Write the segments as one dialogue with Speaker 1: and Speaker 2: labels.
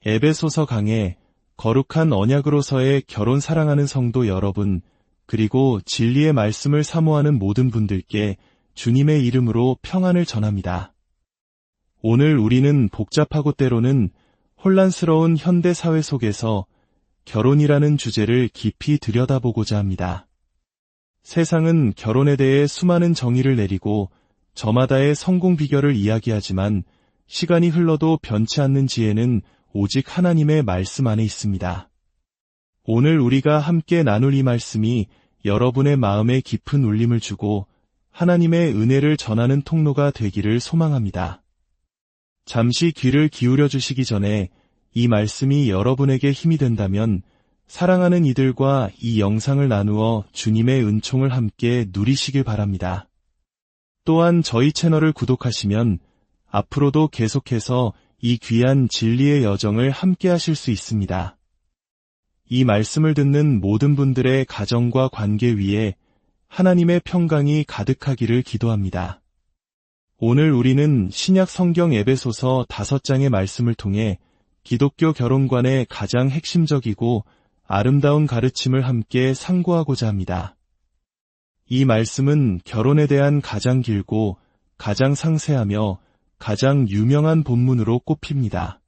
Speaker 1: 에베소서 강해 거룩한 언약으로서의 결혼 사랑하는 성도 여러분, 그리고 진리의 말씀을 사모하는 모든 분들께 주님의 이름으로 평안을 전합니다. 오늘 우리는 복잡하고 때로는 혼란스러운 현대 사회 속에서 결혼이라는 주제를 깊이 들여다보고자 합니다. 세상은 결혼에 대해 수많은 정의를 내리고 저마다의 성공 비결을 이야기하지만 시간이 흘러도 변치 않는 지혜는 오직 하나님의 말씀 안에 있습니다. 오늘 우리가 함께 나눌 이 말씀이 여러분의 마음에 깊은 울림을 주고 하나님의 은혜를 전하는 통로가 되기를 소망합니다. 잠시 귀를 기울여 주시기 전에 이 말씀이 여러분에게 힘이 된다면 사랑하는 이들과 이 영상을 나누어 주님의 은총을 함께 누리시길 바랍니다. 또한 저희 채널을 구독하시면 앞으로도 계속해서 이 귀한 진리의 여정을 함께 하실 수 있습니다. 이 말씀을 듣는 모든 분들의 가정과 관계 위에 하나님의 평강이 가득하기를 기도합니다. 오늘 우리는 신약 성경 에베소서 5장의 말씀을 통해 기독교 결혼관의 가장 핵심적이고 아름다운 가르침을 함께 상고하고자 합니다. 이 말씀은 결혼에 대한 가장 길고 가장 상세하며 가장 유명한 본문으로 꼽힙니다.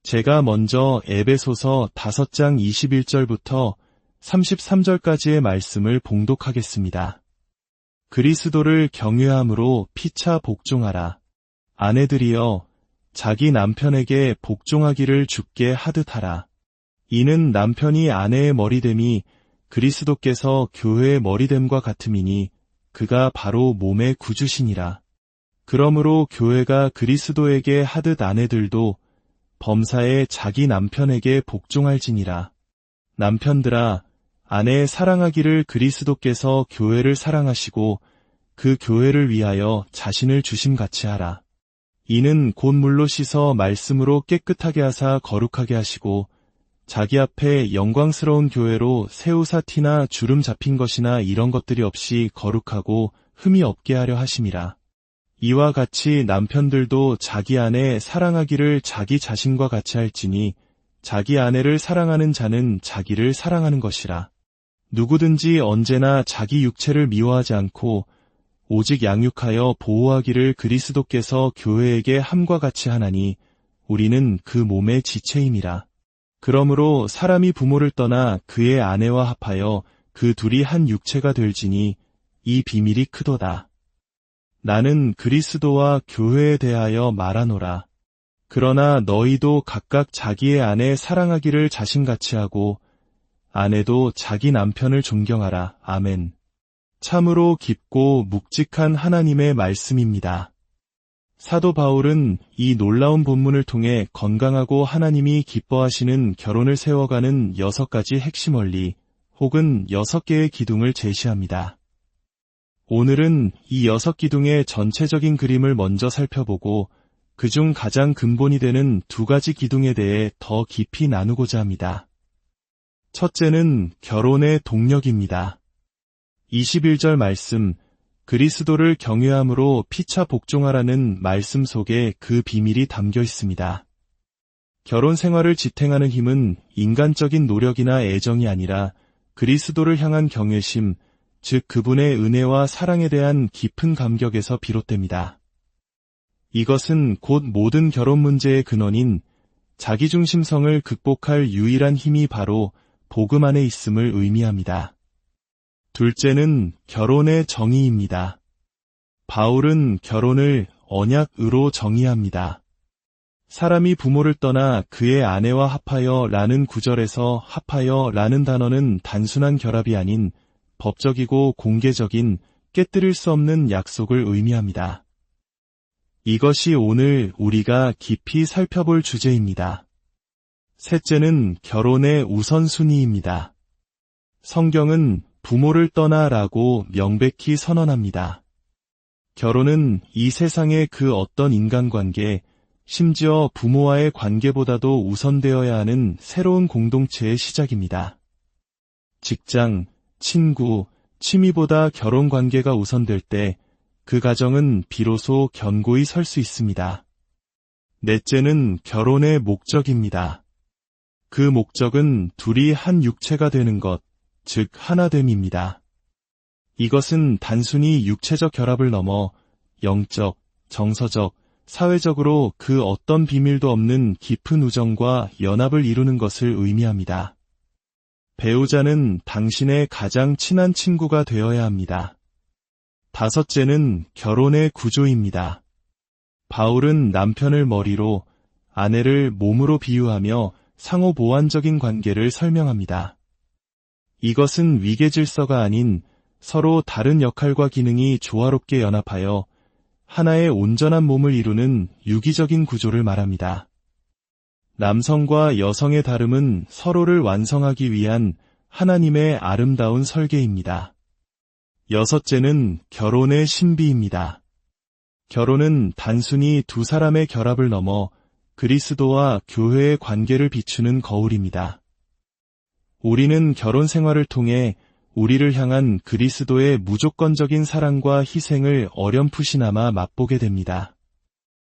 Speaker 1: 제가 먼저 에베소서 5장 21절부터 33절까지의 말씀을 봉독하겠습니다. 그리스도를 경외함으로 피차 복종하라. 아내들이여 자기 남편에게 복종하기를 주께 하듯 하라. 이는 남편이 아내의 머리됨이 그리스도께서 교회의 머리됨과 같음이니 그가 바로 몸의 구주시니라. 그러므로 교회가 그리스도에게 하듯 아내들도 범사에 자기 남편에게 복종할지니라. 남편들아, 아내 사랑하기를 그리스도께서 교회를 사랑하시고 그 교회를 위하여 자신을 주심같이 하라. 이는 곧 물로 씻어 말씀으로 깨끗하게 하사 거룩하게 하시고 자기 앞에 영광스러운 교회로 새우사 티나 주름 잡힌 것이나 이런 것들이 없이 거룩하고 흠이 없게 하려 하심이라. 이와 같이 남편들도 자기 아내 사랑하기를 자기 자신과 같이 할지니 자기 아내를 사랑하는 자는 자기를 사랑하는 것이라. 누구든지 언제나 자기 육체를 미워하지 않고 오직 양육하여 보호하기를 그리스도께서 교회에게 함과 같이 하나니 우리는 그 몸의 지체임이라. 그러므로 사람이 부모를 떠나 그의 아내와 합하여 그 둘이 한 육체가 될지니 이 비밀이 크도다. 나는 그리스도와 교회에 대하여 말하노라. 그러나 너희도 각각 자기의 아내 사랑하기를 자신같이 하고 아내도 자기 남편을 존경하라. 아멘. 참으로 깊고 묵직한 하나님의 말씀입니다. 사도 바울은 이 놀라운 본문을 통해 건강하고 하나님이 기뻐하시는 결혼을 세워가는 6가지 핵심 원리 혹은 6개의 기둥을 제시합니다. 오늘은 이 6기둥의 전체적인 그림을 먼저 살펴보고 그중 가장 근본이 되는 2가지 기둥에 대해 더 깊이 나누고자 합니다. 첫째는 결혼의 동력입니다. 21절 말씀, 그리스도를 경외함으로 피차 복종하라는 말씀 속에 그 비밀이 담겨 있습니다. 결혼 생활을 지탱하는 힘은 인간적인 노력이나 애정이 아니라 그리스도를 향한 경외심, 즉 그분의 은혜와 사랑에 대한 깊은 감격에서 비롯됩니다. 이것은 곧 모든 결혼 문제의 근원인 자기중심성을 극복할 유일한 힘이 바로 복음 안에 있음을 의미합니다. 둘째는 결혼의 정의입니다. 바울은 결혼을 언약으로 정의합니다. 사람이 부모를 떠나 그의 아내와 합하여 라는 구절에서 합하여 라는 단어는 단순한 결합이 아닌 법적이고 공개적인 깨뜨릴 수 없는 약속을 의미합니다. 이것이 오늘 우리가 깊이 살펴볼 주제입니다. 셋째는 결혼의 우선순위입니다. 성경은 부모를 떠나라고 명백히 선언합니다. 결혼은 이 세상의 그 어떤 인간관계, 심지어 부모와의 관계보다도 우선되어야 하는 새로운 공동체의 시작입니다. 직장, 친구, 취미보다 결혼관계가 우선될 때 그 가정은 비로소 견고히 설 수 있습니다. 넷째는 결혼의 목적입니다. 그 목적은 둘이 한 육체가 되는 것, 즉 하나됨입니다. 이것은 단순히 육체적 결합을 넘어 영적, 정서적, 사회적으로 그 어떤 비밀도 없는 깊은 우정과 연합을 이루는 것을 의미합니다. 배우자는 당신의 가장 친한 친구가 되어야 합니다. 다섯째는 결혼의 구조입니다. 바울은 남편을 머리로, 아내를 몸으로 비유하며 상호 보완적인 관계를 설명합니다. 이것은 위계 질서가 아닌 서로 다른 역할과 기능이 조화롭게 연합하여 하나의 온전한 몸을 이루는 유기적인 구조를 말합니다. 남성과 여성의 다름은 서로를 완성하기 위한 하나님의 아름다운 설계입니다. 여섯째는 결혼의 신비입니다. 결혼은 단순히 두 사람의 결합을 넘어 그리스도와 교회의 관계를 비추는 거울입니다. 우리는 결혼 생활을 통해 우리를 향한 그리스도의 무조건적인 사랑과 희생을 어렴풋이나마 맛보게 됩니다.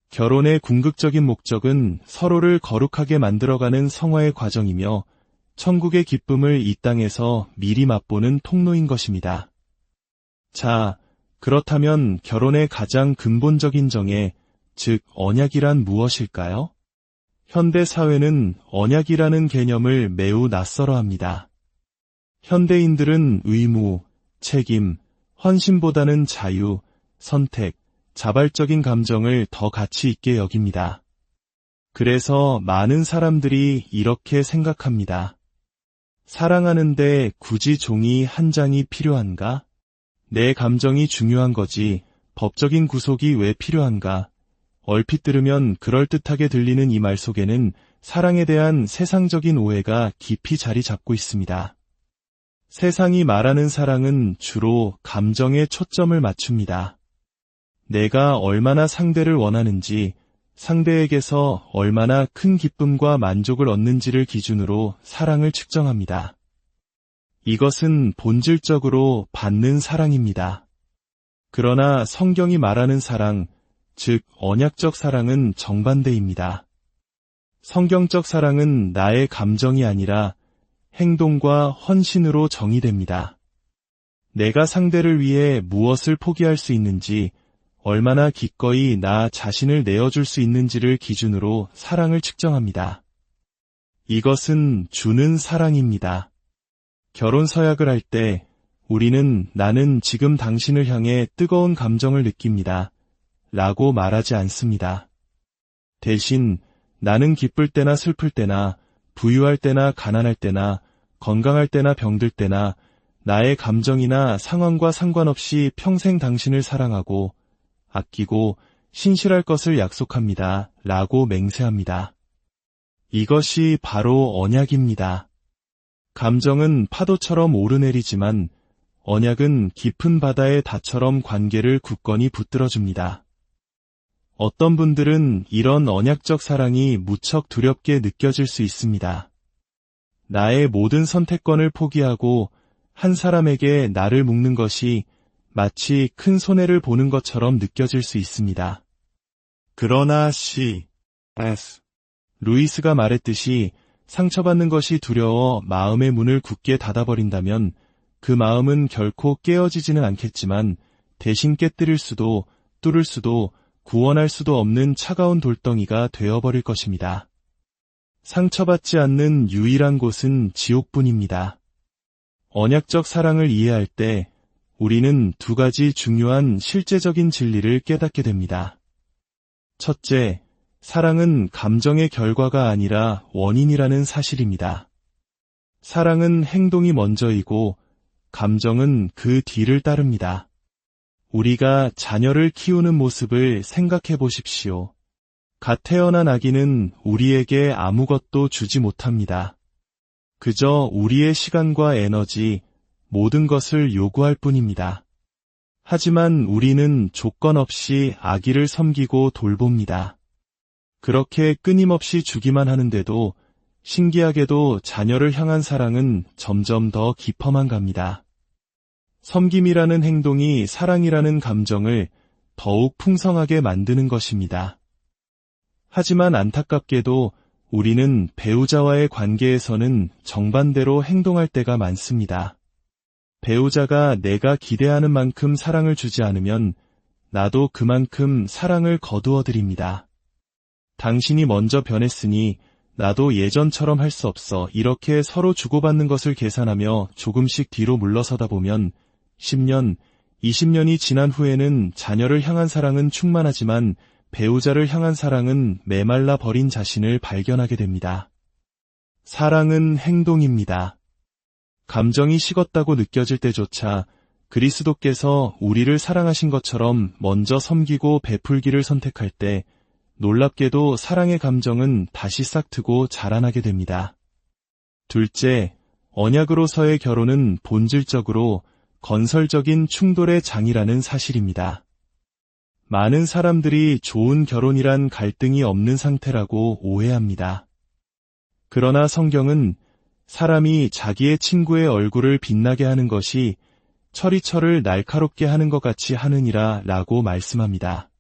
Speaker 1: 결혼의 궁극적인 목적은 서로를 거룩하게 만들어가는 성화의 과정이며 천국의 기쁨을 이 땅에서 미리 맛보는 통로인 것입니다. 자, 그렇다면 결혼의 가장 근본적인 정의, 즉 언약이란 무엇일까요? 현대 사회는 언약이라는 개념을 매우 낯설어합니다. 현대인들은 의무, 책임, 헌신보다는 자유, 선택, 자발적인 감정을 더 가치 있게 여깁니다. 그래서 많은 사람들이 이렇게 생각합니다. 사랑하는데 굳이 종이 한 장이 필요한가? 내 감정이 중요한 거지, 법적인 구속이 왜 필요한가? 얼핏 들으면 그럴듯하게 들리는 이 말 속에는 사랑에 대한 세상적인 오해가 깊이 자리 잡고 있습니다. 세상이 말하는 사랑은 주로 감정에 초점을 맞춥니다. 내가 얼마나 상대를 원하는지, 상대에게서 얼마나 큰 기쁨과 만족을 얻는지를 기준으로 사랑을 측정합니다. 이것은 본질적으로 받는 사랑입니다. 그러나 성경이 말하는 사랑, 즉 언약적 사랑은 정반대입니다. 성경적 사랑은 나의 감정이 아니라 행동과 헌신으로 정의됩니다. 내가 상대를 위해 무엇을 포기할 수 있는지, 얼마나 기꺼이 나 자신을 내어줄 수 있는지를 기준으로 사랑을 측정합니다. 이것은 주는 사랑입니다. 결혼 서약을 할 때 우리는 나는 지금 당신을 향해 뜨거운 감정을 느낍니다. 라고 말하지 않습니다. 대신 나는 기쁠 때나 슬플 때나 부유할 때나 가난할 때나 건강할 때나 병들 때나 나의 감정이나 상황과 상관없이 평생 당신을 사랑하고 아끼고 신실할 것을 약속합니다. 라고 맹세합니다. 이것이 바로 언약입니다. 감정은 파도처럼 오르내리지만 언약은 깊은 바다의 닷처럼 관계를 굳건히 붙들어줍니다. 어떤 분들은 이런 언약적 사랑이 무척 두렵게 느껴질 수 있습니다. 나의 모든 선택권을 포기하고 한 사람에게 나를 묶는 것이 마치 큰 손해를 보는 것처럼 느껴질 수 있습니다. 그러나 C.S. 루이스가 말했듯이 상처받는 것이 두려워 마음의 문을 굳게 닫아버린다면 그 마음은 결코 깨어지지는 않겠지만 대신 깨뜨릴 수도 뚫을 수도 구원할 수도 없는 차가운 돌덩이가 되어버릴 것입니다. 상처받지 않는 유일한 곳은 지옥뿐입니다. 언약적 사랑을 이해할 때 우리는 두 가지 중요한 실제적인 진리를 깨닫게 됩니다. 첫째, 사랑은 감정의 결과가 아니라 원인이라는 사실입니다. 사랑은 행동이 먼저이고 감정은 그 뒤를 따릅니다. 우리가 자녀를 키우는 모습을 생각해 보십시오. 갓 태어난 아기는 우리에게 아무것도 주지 못합니다. 그저 우리의 시간과 에너지, 모든 것을 요구할 뿐입니다. 하지만 우리는 조건 없이 아기를 섬기고 돌봅니다. 그렇게 끊임없이 주기만 하는데도 신기하게도 자녀를 향한 사랑은 점점 더 깊어만 갑니다. 섬김이라는 행동이 사랑이라는 감정을 더욱 풍성하게 만드는 것입니다. 하지만 안타깝게도 우리는 배우자와의 관계에서는 정반대로 행동할 때가 많습니다. 배우자가 내가 기대하는 만큼 사랑을 주지 않으면 나도 그만큼 사랑을 거두어 드립니다. 당신이 먼저 변했으니 나도 예전처럼 할 수 없어. 이렇게 서로 주고받는 것을 계산하며 조금씩 뒤로 물러서다 보면 10년, 20년이 지난 후에는 자녀를 향한 사랑은 충만하지만 배우자를 향한 사랑은 메말라 버린 자신을 발견하게 됩니다. 사랑은 행동입니다. 감정이 식었다고 느껴질 때조차 그리스도께서 우리를 사랑하신 것처럼 먼저 섬기고 베풀기를 선택할 때 놀랍게도 사랑의 감정은 다시 싹트고 자라나게 됩니다. 둘째, 언약으로서의 결혼은 본질적으로 건설적인 충돌의 장이라는 사실입니다. 많은 사람들이 좋은 결혼이란 갈등이 없는 상태라고 오해합니다. 그러나 성경은 사람이 자기의 친구의 얼굴을 빛나게 하는 것이 철이철을 날카롭게 하는 것 같이 하느니라 라고 말씀합니다.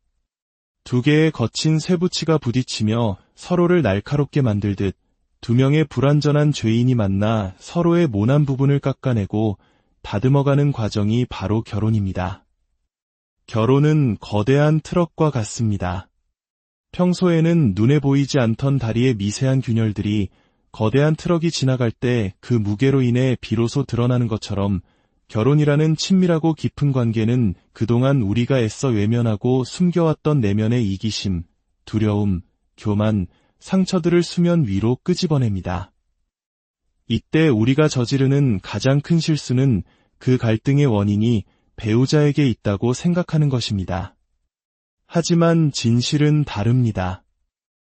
Speaker 1: 두 개의 거친 쇠붙이가 부딪히며 서로를 날카롭게 만들듯 두 명의 불완전한 죄인이 만나 서로의 모난 부분을 깎아내고 다듬어가는 과정이 바로 결혼입니다. 결혼은 거대한 트럭과 같습니다. 평소에는 눈에 보이지 않던 다리의 미세한 균열들이 거대한 트럭이 지나갈 때 그 무게로 인해 비로소 드러나는 것처럼 결혼이라는 친밀하고 깊은 관계는 그동안 우리가 애써 외면하고 숨겨왔던 내면의 이기심, 두려움, 교만, 상처들을 수면 위로 끄집어냅니다. 이때 우리가 저지르는 가장 큰 실수는 그 갈등의 원인이 배우자에게 있다고 생각하는 것입니다. 하지만 진실은 다릅니다.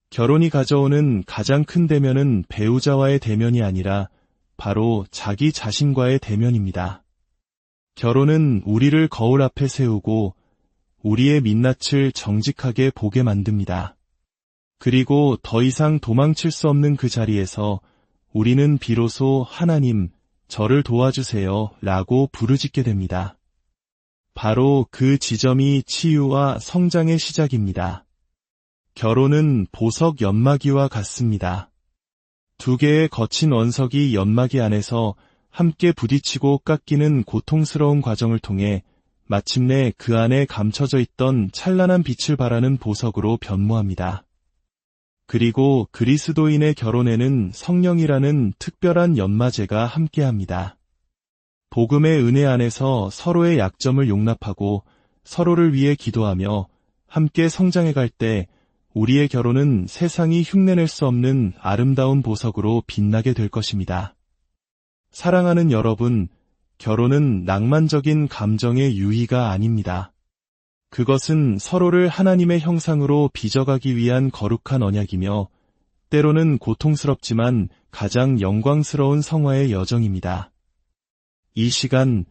Speaker 1: 결혼이 가져오는 가장 큰 대면은 배우자와의 대면이 아니라 바로 자기 자신과의 대면입니다. 결혼은 우리를 거울 앞에 세우고 우리의 민낯을 정직하게 보게 만듭니다. 그리고 더 이상 도망칠 수 없는 그 자리에서 우리는 비로소 하나님, 저를 도와주세요 라고 부르짖게 됩니다. 바로 그 지점이 치유와 성장의 시작입니다. 결혼은 보석 연마기와 같습니다. 두 개의 거친 원석이 연마기 안에서 함께 부딪히고 깎이는 고통스러운 과정을 통해 마침내 그 안에 감춰져 있던 찬란한 빛을 발하는 보석으로 변모합니다. 그리고 그리스도인의 결혼에는 성령이라는 특별한 연마제가 함께합니다. 복음의 은혜 안에서 서로의 약점을 용납하고 서로를 위해 기도하며 함께 성장해갈 때 우리의 결혼은 세상이 흉내낼 수 없는 아름다운 보석으로 빛나게 될 것입니다. 사랑하는 여러분, 결혼은 낭만적인 감정의 유희가 아닙니다. 그것은 서로를 하나님의 형상으로 빚어가기 위한 거룩한 언약이며 때로는 고통스럽지만 가장 영광스러운 성화의 여정입니다. 이 시간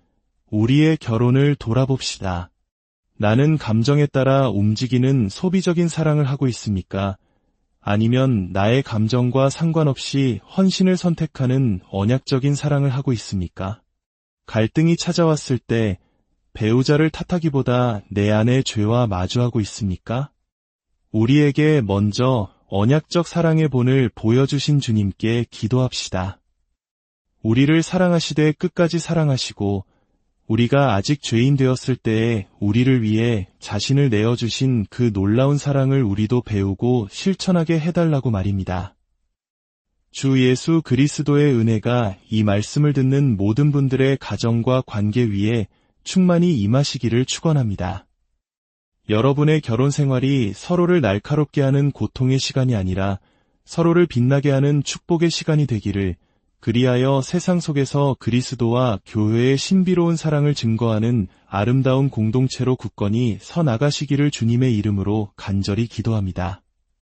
Speaker 1: 우리의 결혼을 돌아봅시다. 나는 감정에 따라 움직이는 소비적인 사랑을 하고 있습니까? 아니면 나의 감정과 상관없이 헌신을 선택하는 언약적인 사랑을 하고 있습니까? 갈등이 찾아왔을 때 배우자를 탓하기보다 내 안의 죄와 마주하고 있습니까? 우리에게 먼저 언약적 사랑의 본을 보여주신 주님께 기도합시다. 우리를 사랑하시되 끝까지 사랑하시고 우리가 아직 죄인 되었을 때에 우리를 위해 자신을 내어주신 그 놀라운 사랑을 우리도 배우고 실천하게 해달라고 말입니다. 주 예수 그리스도의 은혜가 이 말씀을 듣는 모든 분들의 가정과 관계 위에 충만히 임하시기를 축원합니다. 여러분의 결혼 생활이 서로를 날카롭게 하는 고통의 시간이 아니라 서로를 빛나게 하는 축복의 시간이 되기를, 그리하여 세상 속에서 그리스도와 교회의 신비로운 사랑을 증거하는 아름다운 공동체로 굳건히 서 나가시기를 주님의 이름으로 간절히 기도합니다.